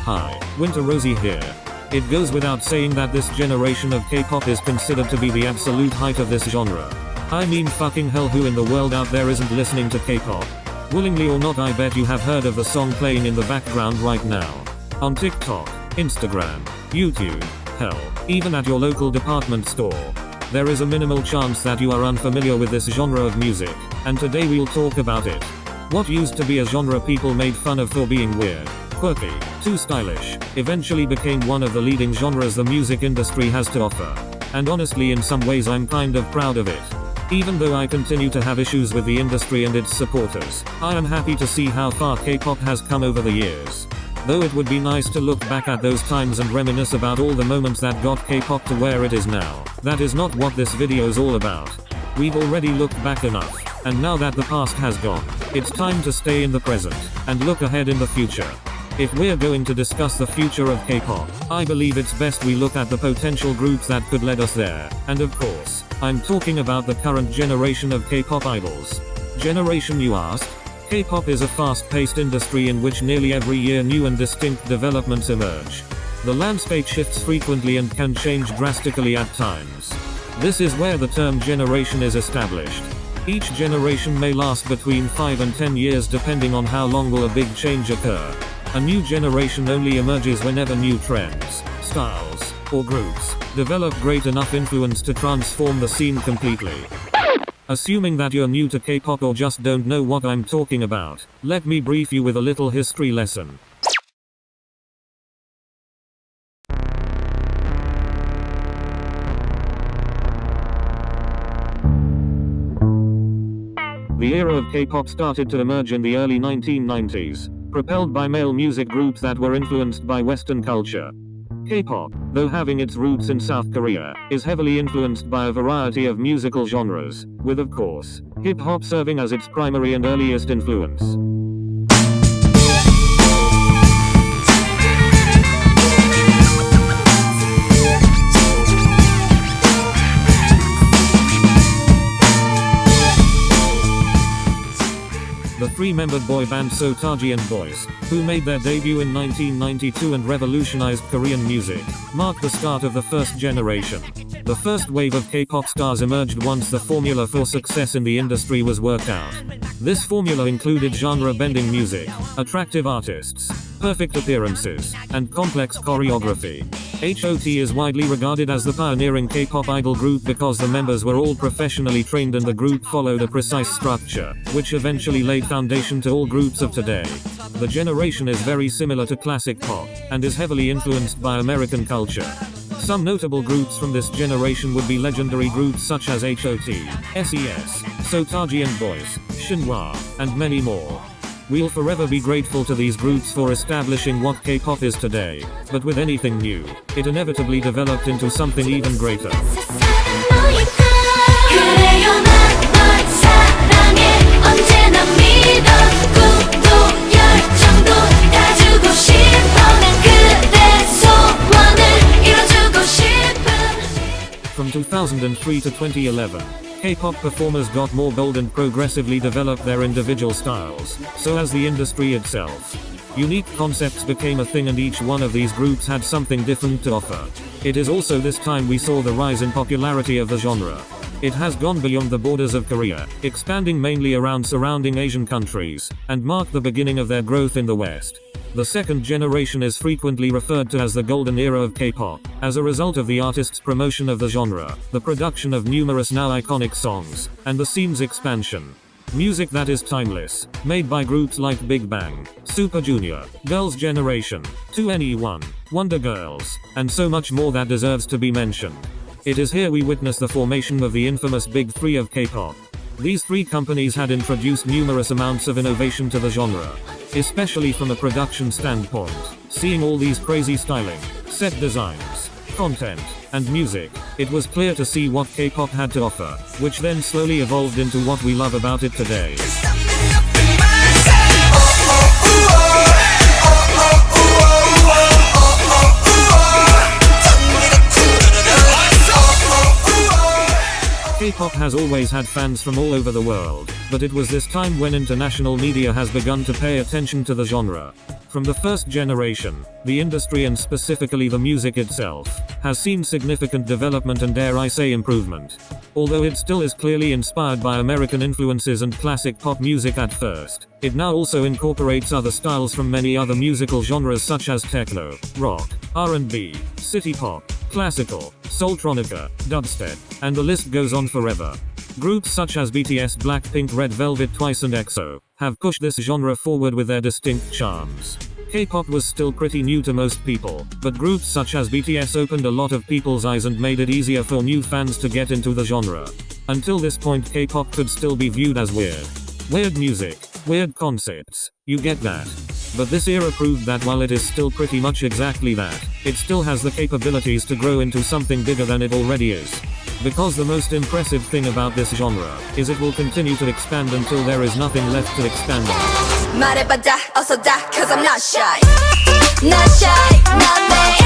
Hi, Winter Rosie here. It goes without saying that this generation of K-pop is considered to be the absolute height of this genre. I mean fucking hell, who in the world out there isn't listening to K-pop? Willingly or not, I bet you have heard of the song playing in the background right now. On TikTok, Instagram, YouTube, hell, even at your local department store. There is a minimal chance that you are unfamiliar with this genre of music, and today we'll talk about it. What used to be a genre people made fun of for being weird, quirky, too stylish, eventually became one of the leading genres the music industry has to offer. And honestly, in some ways I'm kind of proud of it. Even though I continue to have issues with the industry and its supporters, I am happy to see how far K-pop has come over the years. Though it would be nice to look back at those times and reminisce about all the moments that got K-pop to where it is now. That is not what this video is all about. We've already looked back enough, and now that the past has gone, it's time to stay in the present, and look ahead in the future. If we're going to discuss the future of K-pop, I believe it's best we look at the potential groups that could lead us there, and of course, I'm talking about the current generation of K-pop idols. Generation, you ask? K-pop is a fast-paced industry in which nearly every year new and distinct developments emerge. The landscape shifts frequently and can change drastically at times. This is where the term generation is established. Each generation may last between 5 and 10 years depending on how long will a big change occur. A new generation only emerges whenever new trends, styles, or groups develop great enough influence to transform the scene completely. Assuming that you're new to K-pop or just don't know what I'm talking about, let me brief you with a little history lesson. The era of K-pop started to emerge in the early 1990s, propelled by male music groups that were influenced by Western culture. K-pop, though having its roots in South Korea, is heavily influenced by a variety of musical genres, with of course, hip-hop serving as its primary and earliest influence. The three-membered boy band stayc and Boys, who made their debut in 1992 and revolutionized Korean music, marked the start of the first generation. The first wave of K-pop stars emerged once the formula for success in the industry was worked out. This formula included genre-bending music, attractive artists, perfect appearances, and complex choreography. HOT is widely regarded as the pioneering K-pop idol group because the members were all professionally trained and the group followed a precise structure, which eventually laid foundation to all groups of today. The generation is very similar to classic pop, and is heavily influenced by American culture. Some notable groups from this generation would be legendary groups such as HOT, SES, stayc and Boys, Shinhwa, and many more. We'll forever be grateful to these groups for establishing what K-pop is today, but with anything new, it inevitably developed into something even greater. From 2003 to 2011, K-pop performers got more bold and progressively developed their individual styles, so as the industry itself. Unique concepts became a thing and each one of these groups had something different to offer. It is also this time we saw the rise in popularity of the genre. It has gone beyond the borders of Korea, expanding mainly around surrounding Asian countries, and marked the beginning of their growth in the West. The second generation is frequently referred to as the golden era of K-pop, as a result of the artists' promotion of the genre, the production of numerous now iconic songs, and the scene's expansion. Music that is timeless, made by groups like Big Bang, Super Junior, Girls' Generation, 2NE1, Wonder Girls, and so much more that deserves to be mentioned. It is here we witness the formation of the infamous Big Three of K-pop. These three companies had introduced numerous amounts of innovation to the genre, especially from a production standpoint. Seeing all these crazy styling, set designs, content, and music, it was clear to see what K-pop had to offer, which then slowly evolved into what we love about it today. K-pop K-pop has always had fans from all over the world, but it was this time when international media has begun to pay attention to the genre. From the first generation, the industry and specifically the music itself, has seen significant development and dare I say improvement. Although it still is clearly inspired by American influences and classic pop music at first, it now also incorporates other styles from many other musical genres such as techno, rock, R&B, city pop, classical, soultronica, dubstep, and the list goes on forever. Groups such as BTS, Blackpink, Red Velvet, Twice and EXO have pushed this genre forward with their distinct charms. K-pop was still pretty new to most people, but groups such as BTS opened a lot of people's eyes and made it easier for new fans to get into the genre. Until this point, K-pop could still be viewed as weird. Weird music, weird concepts, you get that. But this era proved that while it is still pretty much exactly that, it still has the capabilities to grow into something bigger than it already is. Because the most impressive thing about this genre is it will continue to expand until there is nothing left to expand on. 말해봐다 어서 다 cause I'm not shy Not shy, not me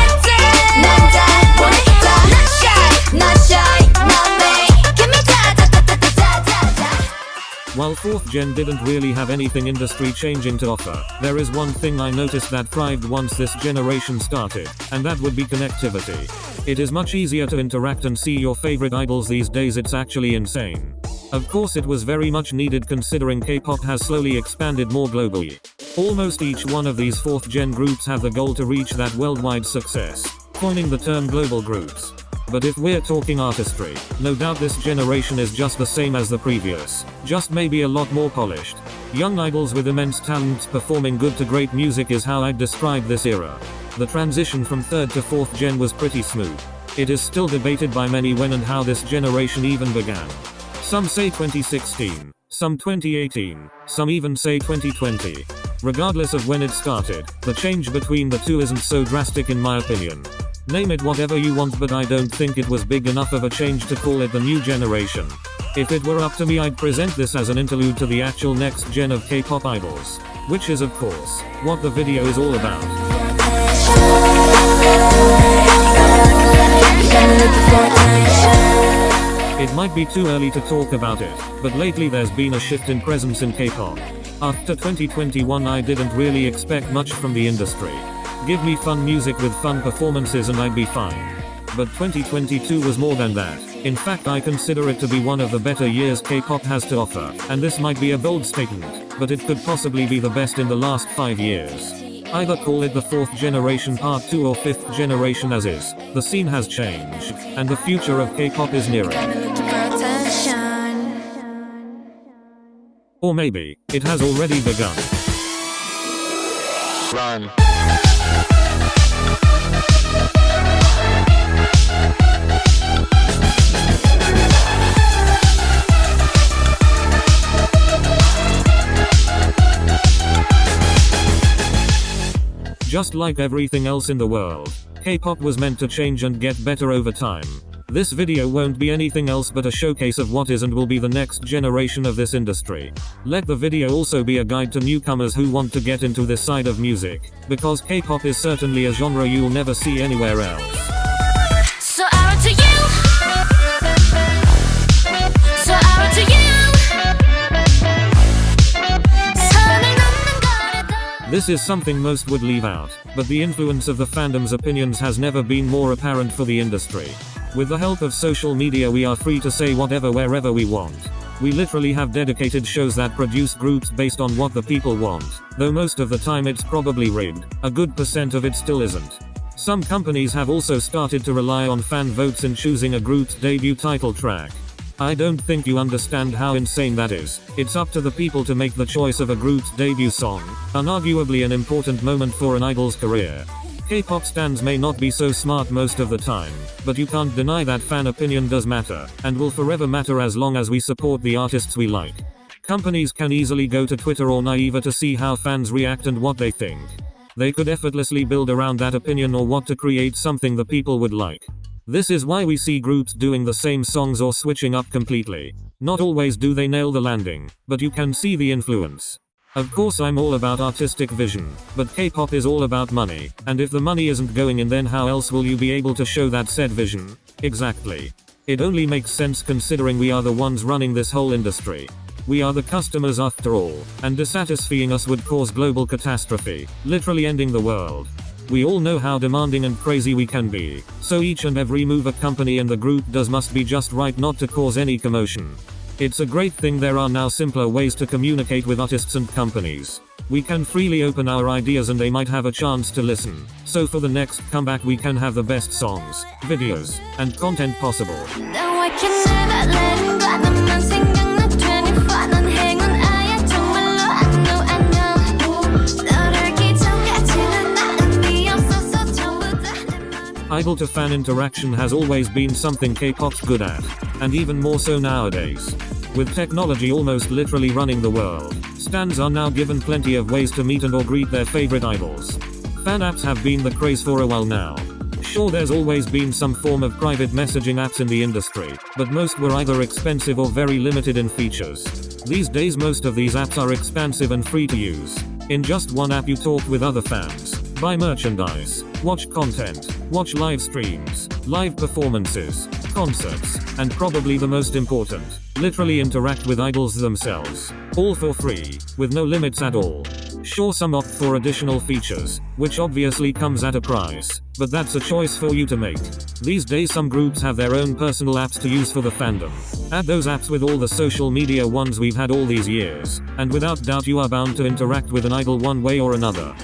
난 다 원해 다 Not shy, not shy, not me Give me da. While 4th gen didn't really have anything industry changing to offer, there is one thing I noticed that thrived once this generation started, and that would be connectivity. It is much easier to interact and see your favorite idols these days, it's actually insane. Of course it was very much needed considering K-pop has slowly expanded more globally. Almost each one of these 4th gen groups have the goal to reach that worldwide success, coining the term global groups. But if we're talking artistry, no doubt this generation is just the same as the previous, just maybe a lot more polished. Young idols with immense talent performing good to great music is how I'd describe this era. The transition from 3rd to 4th gen was pretty smooth. It is still debated by many when and how this generation even began. Some say 2016, some 2018, some even say 2020. Regardless of when it started, the change between the two isn't so drastic in my opinion. Name it whatever you want, but I don't think it was big enough of a change to call it the new generation. If it were up to me, I'd present this as an interlude to the actual next gen of K-pop idols. Which is of course, what the video is all about. It might be too early to talk about it, but lately there's been a shift in presence in K-pop. After 2021 I didn't really expect much from the industry. Give me fun music with fun performances and I'd be fine. But 2022 was more than that. In fact, I consider it to be one of the better years K-pop has to offer, and this might be a bold statement, but it could possibly be the best in the last 5 years. Either call it the 4th generation part 2 or 5th generation as is, the scene has changed, and the future of K-pop is nearing. Or maybe, it has already begun. Run. Just like everything else in the world, K-pop was meant to change and get better over time. This video won't be anything else but a showcase of what is and will be the next generation of this industry. Let the video also be a guide to newcomers who want to get into this side of music, because K-pop is certainly a genre you'll never see anywhere else. So out to you. So out to you. This is something most would leave out, but the influence of the fandom's opinions has never been more apparent for the industry. With the help of social media we are free to say whatever wherever we want. We literally have dedicated shows that produce groups based on what the people want, though most of the time it's probably rigged, a good % of it still isn't. Some companies have also started to rely on fan votes in choosing a group's debut title track. I don't think you understand how insane that is. It's up to the people to make the choice of a group's debut song, unarguably an important moment for an idol's career. K-pop stans may not be so smart most of the time, but you can't deny that fan opinion does matter, and will forever matter as long as we support the artists we like. Companies can easily go to Twitter or Naver to see how fans react and what they think. They could effortlessly build around that opinion or what to create something the people would like. This is why we see groups doing the same songs or switching up completely. Not always do they nail the landing, but you can see the influence. Of course I'm all about artistic vision, but K-pop is all about money, and if the money isn't going in, then how else will you be able to show that said vision? Exactly. It only makes sense considering we are the ones running this whole industry. We are the customers after all, and dissatisfying us would cause global catastrophe, literally ending the world. We all know how demanding and crazy we can be, so each and every move a company and the group does must be just right not to cause any commotion. It's a great thing there are now simpler ways to communicate with artists and companies. We can freely open our ideas and they might have a chance to listen. So for the next comeback we can have the best songs, videos, and content possible. Now I can never let 가 너만 생각나 24 넌 행운 아야 정말로 I know 너를 기적같지는 나은이 없어서 전부 다 내 맘. Idol to fan interaction has always been something K-pop's good at, and even more so nowadays. With technology almost literally running the world, stans are now given plenty of ways to meet and or greet their favorite idols. Fan apps have been the craze for a while now. Sure, there's always been some form of private messaging apps in the industry, but most were either expensive or very limited in features. These days most of these apps are expansive and free to use. In just one app you talk with other fans, buy merchandise, watch content, watch live streams, live performances, concerts, and probably the most important, literally interact with idols themselves. All for free, with no limits at all. Sure, some opt for additional features, which obviously comes at a price, but that's a choice for you to make. These days some groups have their own personal apps to use for the fandom. Add those apps with all the social media ones we've had all these years, and without doubt you are bound to interact with an idol one way or another.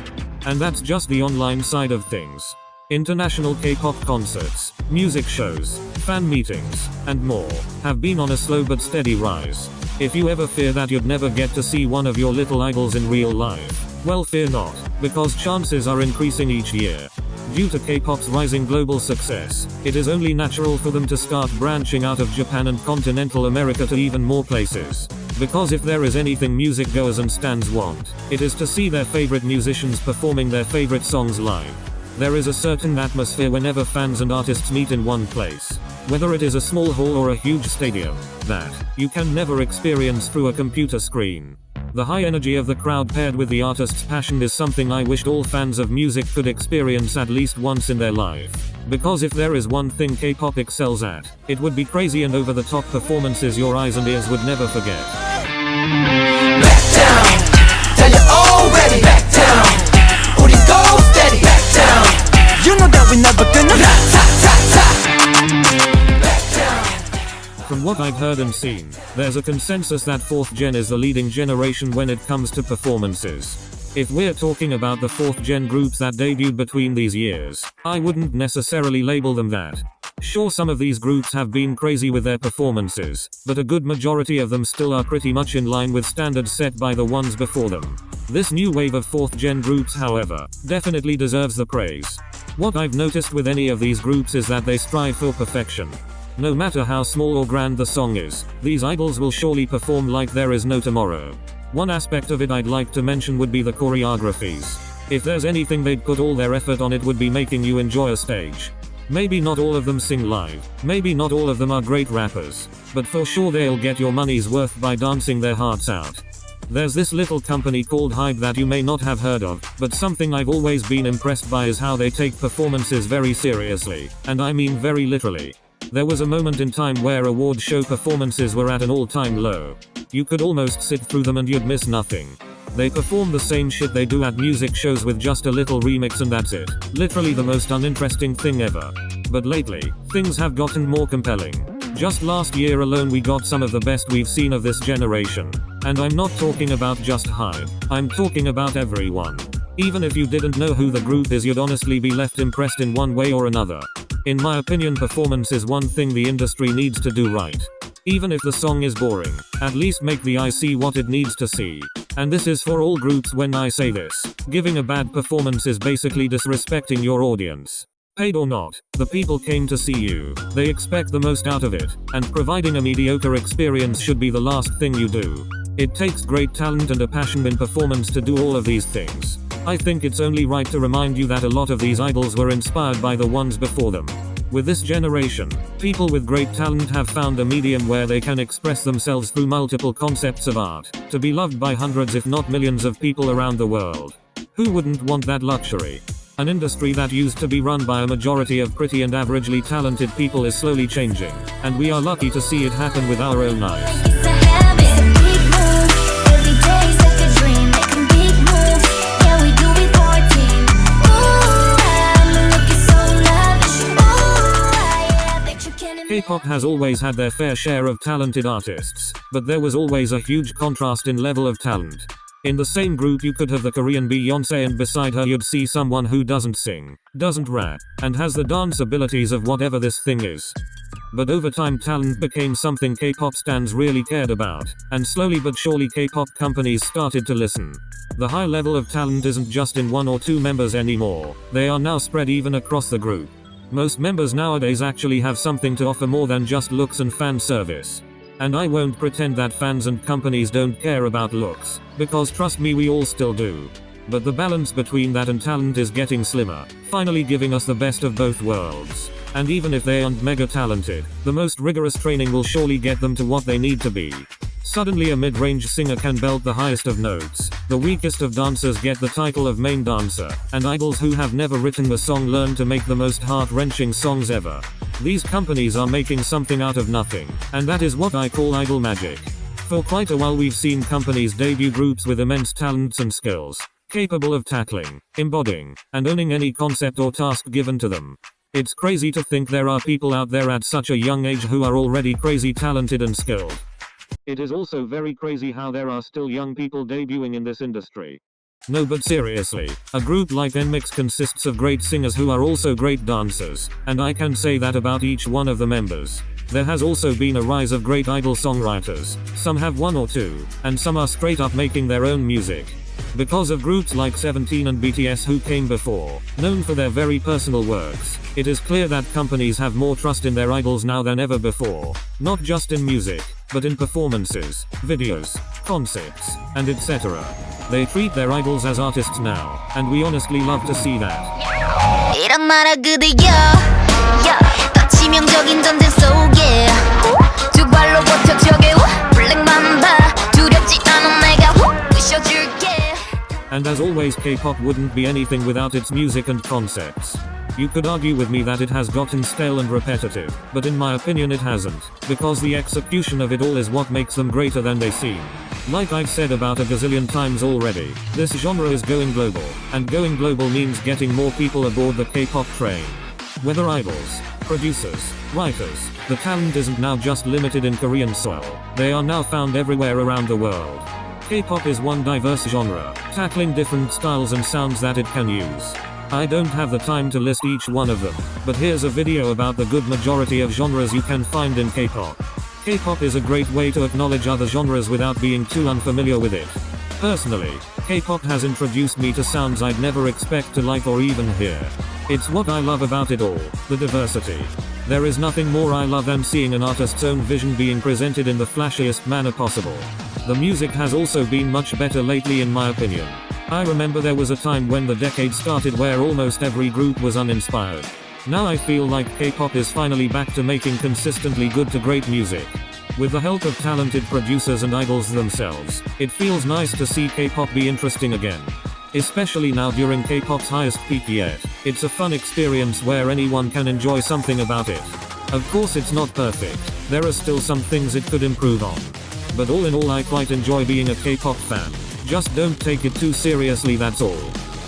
And that's just the online side of things. International K-pop concerts, music shows, fan meetings, and more, have been on a slow but steady rise. If you ever fear that you'd never get to see one of your little idols in real life, well, fear not, because chances are increasing each year. Due to K-pop's rising global success, it is only natural for them to start branching out of Japan and continental America to even more places. Because if there is anything music goers and stans want, it is to see their favorite musicians performing their favorite songs live. There is a certain atmosphere whenever fans and artists meet in one place. Whether it is a small hall or a huge stadium, that you can never experience through a computer screen. The high energy of the crowd paired with the artist's passion is something I wished all fans of music could experience at least once in their life. Because if there is one thing K-pop excels at, it would be crazy and over-the-top performances your eyes and ears would never forget. Back down, tell you already. Back down, 우리 go steady. Back down, you know that we never gonna back down. From what I've heard and seen, there's a consensus that 4th gen is the leading generation when it comes to performances. If we're talking about the 4th gen groups that debuted between these years, I wouldn't necessarily label them that. Sure, some of these groups have been crazy with their performances, but a good majority of them still are pretty much in line with standards set by the ones before them. This new wave of 4th gen groups, however, definitely deserves the praise. What I've noticed with any of these groups is that they strive for perfection. No matter how small or grand the song is, these idols will surely perform like there is no tomorrow. One aspect of it I'd like to mention would be the choreographies. If there's anything they'd put all their effort on, it would be making you enjoy a stage. Maybe not all of them sing live, maybe not all of them are great rappers, but for sure they'll get your money's worth by dancing their hearts out. There's this little company called Hype that you may not have heard of, but something I've always been impressed by is how they take performances very seriously, and I mean very literally. There was a moment in time where award show performances were at an all-time low. You could almost sit through them and you'd miss nothing. They perform the same shit they do at music shows with just a little remix and that's it. Literally the most uninteresting thing ever. But lately, things have gotten more compelling. Just last year alone we got some of the best we've seen of this generation. And I'm not talking about just Hype, I'm talking about everyone. Even if you didn't know who the group is, you'd honestly be left impressed in one way or another. In my opinion, performance is one thing the industry needs to do right. Even if the song is boring, at least make the eye see what it needs to see. And this is for all groups when I say this. Giving a bad performance is basically disrespecting your audience. Paid or not, the people came to see you, they expect the most out of it, and providing a mediocre experience should be the last thing you do. It takes great talent and a passion in performance to do all of these things. I think it's only right to remind you that a lot of these idols were inspired by the ones before them. With this generation, people with great talent have found a medium where they can express themselves through multiple concepts of art, to be loved by hundreds if not millions of people around the world. Who wouldn't want that luxury? An industry that used to be run by a majority of pretty and averagely talented people is slowly changing, and we are lucky to see it happen with our own eyes. It's a habit, it's a big move. Every day's like a dream, making big moves. Yeah, we do it for a team. Ooh, I'm looking so lavish. Ooh, I bet you can imagine. K-pop has always had their fair share of talented artists, but there was always a huge contrast in level of talent. In the same group you could have the Korean Beyoncé, and beside her you'd see someone who doesn't sing, doesn't rap, and has the dance abilities of whatever this thing is. But over time talent became something K-pop stans really cared about, and slowly but surely K-pop companies started to listen. The high level of talent isn't just in one or two members anymore, they are now spread even across the group. Most members nowadays actually have something to offer more than just looks and fan service. And I won't pretend that fans and companies don't care about looks, because trust me, we all still do. But the balance between that and talent is getting slimmer, finally giving us the best of both worlds. And even if they aren't mega talented, the most rigorous training will surely get them to what they need to be. Suddenly a mid-range singer can belt the highest of notes, the weakest of dancers get the title of main dancer, and idols who have never written a song learn to make the most heart-wrenching songs ever. These companies are making something out of nothing, and that is what I call idol magic. For quite a while we've seen companies debut groups with immense talents and skills, capable of tackling, embodying, and owning any concept or task given to them. It's crazy to think there are people out there at such a young age who are already crazy talented and skilled. It is also very crazy how there are still young people debuting in this industry. No, but seriously, a group like NMIX consists of great singers who are also great dancers, and I can say that about each one of the members. There has also been a rise of great idol songwriters, some have one or two, and some are straight up making their own music. Because of groups like 17 and BTS who came before, known for their very personal works, it is clear that companies have more trust in their idols now than ever before, not just in music, but in performances, videos, concepts, and etc. They treat their idols as artists now, and we honestly love to see that. 이런 말아 그대여 더 치명적인 전쟁 속에 두 발로 버텨 저게 블랙만 봐 두렵지 않아 내가 부셔줄게. And as always, K-pop wouldn't be anything without its music and concepts. You could argue with me that it has gotten stale and repetitive, but in my opinion it hasn't, because the execution of it all is what makes them greater than they seem. Like I've said about a gazillion times already, this genre is going global, and going global means getting more people aboard the K-pop train. Whether idols, producers, writers, the talent isn't now just limited in Korean soil, they are now found everywhere around the world. K-pop is one diverse genre, tackling different styles and sounds that it can use. I don't have the time to list each one of them, but here's a video about the good majority of genres you can find in K-pop. K-pop is a great way to acknowledge other genres without being too unfamiliar with it. Personally, K-pop has introduced me to sounds I'd never expect to like or even hear. It's what I love about it all, the diversity. There is nothing more I love than seeing an artist's own vision being presented in the flashiest manner possible. The music has also been much better lately in my opinion. I remember there was a time when the decade started where almost every group was uninspired. Now I feel like K-pop is finally back to making consistently good to great music. With the help of talented producers and idols themselves, it feels nice to see K-pop be interesting again. Especially now during K-pop's highest peak yet, it's a fun experience where anyone can enjoy something about it. Of course it's not perfect, there are still some things it could improve on. But all in all I quite enjoy being a K-pop fan. Just don't take it too seriously, that's all.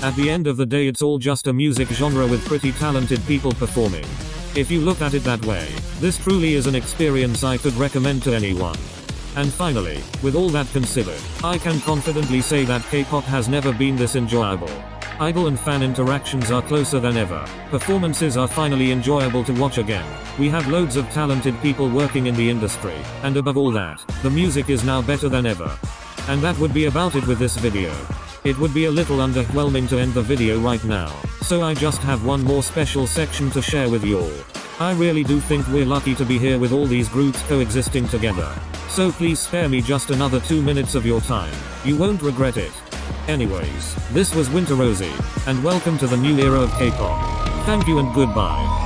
At the end of the day it's all just a music genre with pretty talented people performing. If you look at it that way, this truly is an experience I could recommend to anyone. And finally, with all that considered, I can confidently say that K-pop has never been this enjoyable. Idol and fan interactions are closer than ever, performances are finally enjoyable to watch again, we have loads of talented people working in the industry, and above all that, the music is now better than ever. And that would be about it with this video. It would be a little underwhelming to end the video right now, so I just have one more special section to share with you all. I really do think we're lucky to be here with all these groups coexisting together. So please spare me just another 2 minutes of your time, you won't regret it. Anyways, this was Winter Rosie, and welcome to the new era of K-pop. Thank you and goodbye.